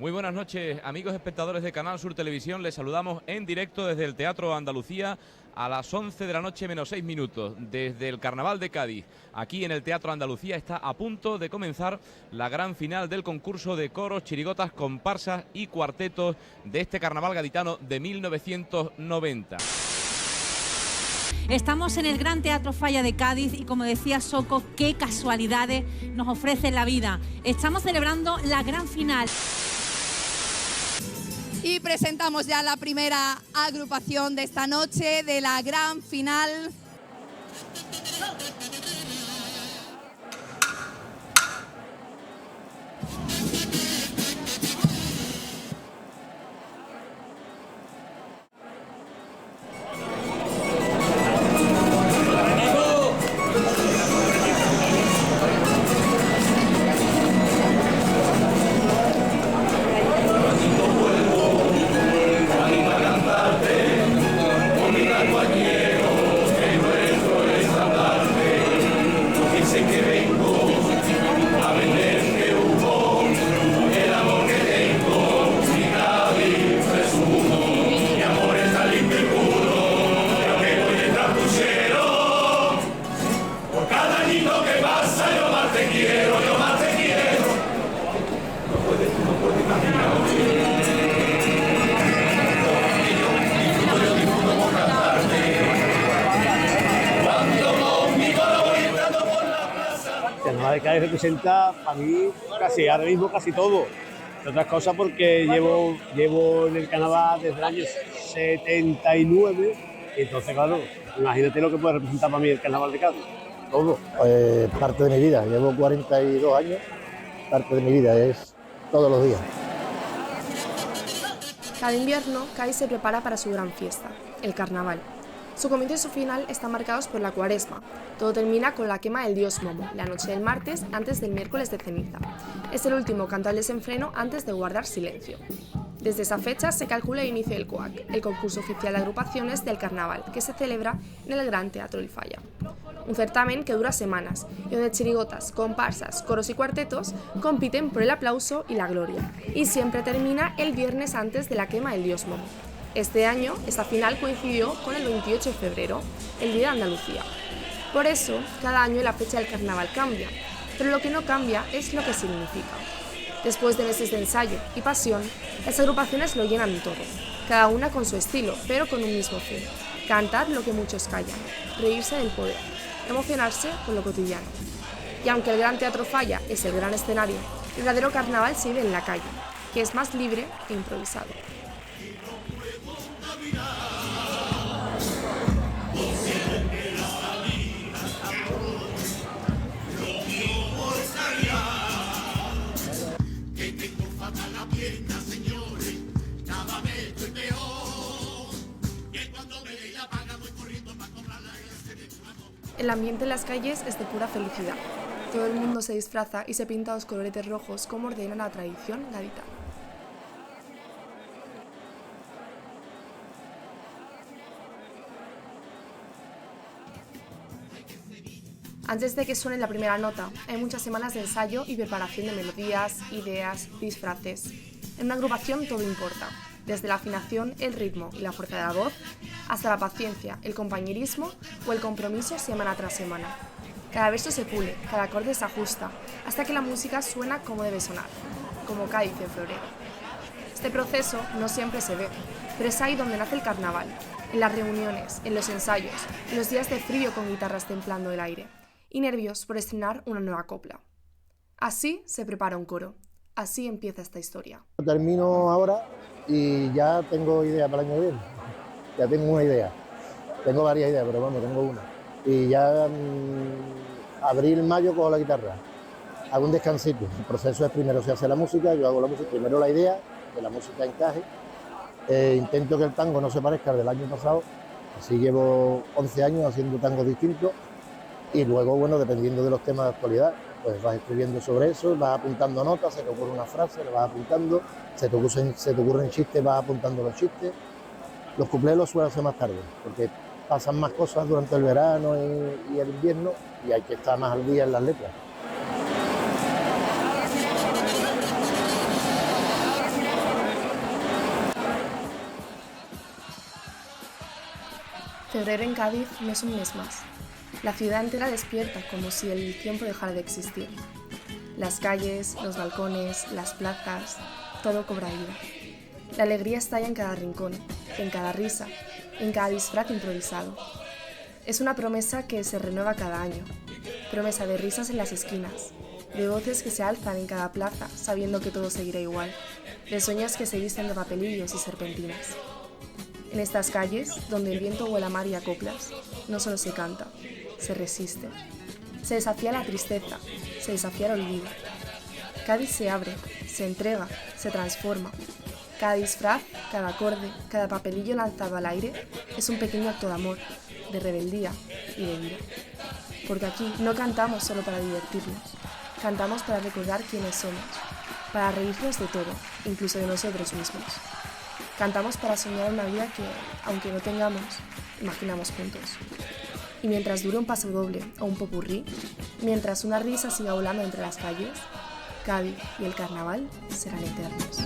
Muy buenas noches, amigos espectadores de Canal Sur Televisión. Les saludamos en directo desde el Teatro Andalucía a las 11 de la noche menos 6 minutos, desde el Carnaval de Cádiz. Aquí en el Teatro Andalucía está a punto de comenzar la gran final del concurso de coros, chirigotas, comparsas y cuartetos de este Carnaval gaditano de 1990. Estamos en el Gran Teatro Falla de Cádiz y, como decía Soco, qué casualidades nos ofrece la vida. Estamos celebrando la gran final. Y presentamos ya la primera agrupación de esta noche, de la gran final. El Carnaval de Cádiz representa a mí ahora mismo casi todo. Entre otras cosas porque llevo en el carnaval desde el año 79, y entonces claro, imagínate lo que puede representar para mí el Carnaval de Cádiz. Todo. Parte de mi vida, llevo 42 años, parte de mi vida es todos los días. Cada invierno, Cádiz se prepara para su gran fiesta, el Carnaval. Su comienzo y su final están marcados por la Cuaresma. Todo termina con la quema del dios Momo, la noche del martes antes del miércoles de ceniza. Es el último canto al desenfreno antes de guardar silencio. Desde esa fecha se calcula el inicio del COAC, el concurso oficial de agrupaciones del Carnaval, que se celebra en el Gran Teatro del Falla. Un certamen que dura semanas y donde chirigotas, comparsas, coros y cuartetos compiten por el aplauso y la gloria, y siempre termina el viernes antes de la quema del dios Momo. Este año, esta final coincidió con el 28 de febrero, el Día de Andalucía. Por eso, cada año la fecha del carnaval cambia, pero lo que no cambia es lo que significa. Después de meses de ensayo y pasión, las agrupaciones lo llenan todo, cada una con su estilo, pero con un mismo fin: cantar lo que muchos callan, reírse del poder, emocionarse con lo cotidiano. Y aunque el Gran Teatro Falla es el gran escenario, el verdadero carnaval se vive en la calle, que es más libre e improvisado. El ambiente en las calles es de pura felicidad. Todo el mundo se disfraza y se pinta los coloretes rojos como ordena la tradición gaditana. Antes de que suene la primera nota, hay muchas semanas de ensayo y preparación de melodías, ideas, disfraces. En una agrupación todo importa, desde la afinación, el ritmo y la fuerza de la voz, hasta la paciencia, el compañerismo o el compromiso semana tras semana. Cada verso se pule, cada acorde se ajusta, hasta que la música suena como debe sonar, como Cádiz en febrero. Este proceso no siempre se ve, pero es ahí donde nace el carnaval, en las reuniones, en los ensayos, en los días de frío con guitarras templando el aire, y nervios por estrenar una nueva copla. Así se prepara un coro, así empieza esta historia. Termino ahora y ya tengo idea para el año que viene, ya tengo una idea, tengo varias ideas, pero vamos, tengo una. Y ya abril, mayo cojo la guitarra, hago un descansito. El proceso es: primero se hace la música, yo hago la música, primero la idea, que la música encaje, intento que el tango no se parezca al del año pasado, así llevo 11 años haciendo tangos distintos, y luego, bueno, dependiendo de los temas de actualidad, pues vas escribiendo sobre eso, vas apuntando notas, se te ocurre una frase, la vas apuntando, se te ocurren chistes, vas apuntando los chistes. Los cuplés los suelo hacer más tarde, porque pasan más cosas durante el verano y el invierno, y hay que estar más al día en las letras. Febrero en Cádiz no es un mes más. La ciudad entera despierta como si el tiempo dejara de existir. Las calles, los balcones, las plazas, todo cobra vida. La alegría estalla en cada rincón, en cada risa, en cada disfraz improvisado. Es una promesa que se renueva cada año, promesa de risas en las esquinas, de voces que se alzan en cada plaza sabiendo que todo seguirá igual, de sueños que se visten de papelillos y serpentinas. En estas calles, donde el viento huele a mar y a coplas, no solo se canta, se resiste. Se desafía la tristeza, se desafía el olvido. Cádiz se abre, se entrega, se transforma. Cada disfraz, cada acorde, cada papelillo lanzado al aire es un pequeño acto de amor, de rebeldía y de vida. Porque aquí no cantamos solo para divertirnos, cantamos para recordar quiénes somos, para reírnos de todo, incluso de nosotros mismos. Cantamos para soñar una vida que, aunque no tengamos, imaginamos juntos. Y mientras dure un paso doble o un popurrí, mientras una risa siga volando entre las calles, Cádiz y el carnaval serán eternos.